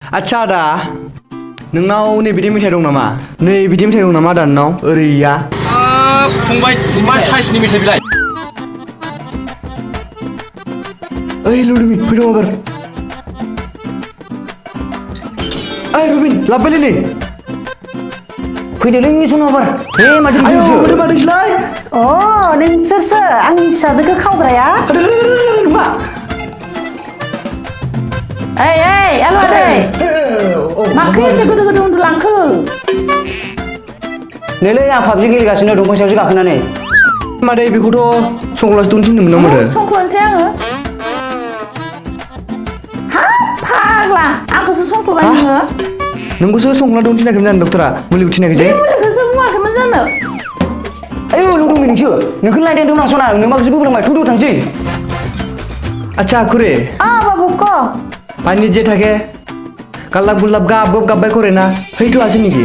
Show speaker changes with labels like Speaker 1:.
Speaker 1: आच्छा आदा नोंनाव नै बिदि मेथाइ दं नामा नै बिदि मेथाइ दं नामा आदा नोंनाव ओरैया
Speaker 2: फंबाय मा साइसनि मेथाइ बिलाय
Speaker 1: ओइ लुदुमि फैदों एबार ओइ रबिन लाबोबायलै नै
Speaker 3: फैदोलै सन'बार हे माथो
Speaker 1: आयौ
Speaker 3: बिदिसो
Speaker 1: माथो माथोसैलाय
Speaker 4: अ नोंसोरसो आंनि फिसाजोखौ खावग्राया
Speaker 1: मा
Speaker 4: ओइ आलुवादै माखो एसे गोदो गोदो उन्दुलांखो
Speaker 3: नैलै आं पाबजि गेलेगासिनो दंफां सायावसो गाखोनानै
Speaker 1: मादै बेखौथ' संग्लासो दोननो थिनदोंमोन ना माथो
Speaker 4: संख्ल'नोसै आङो हाब फाग्ला आंखौसो संख्ल'बाय नोङो
Speaker 1: नोंखौसो संग्ला दं थिनाखैमोन जानो डक्टरा मुलिखौ थिनाखै जे
Speaker 4: बे मुलिखौसो बुङाखैमोन जानो
Speaker 3: आयौ लुदुमि नोंसो नोंखौ लायदेनदों आं सना नों माखौसो बुंलांबाय थुदो थांसै
Speaker 1: আচ্ছা খুরে
Speaker 4: বাবু ক
Speaker 1: পানি যে থাকে কাল্লাব গুল্লাব গাব গাব গাব্বাই করে না সেইটা আছে নাকি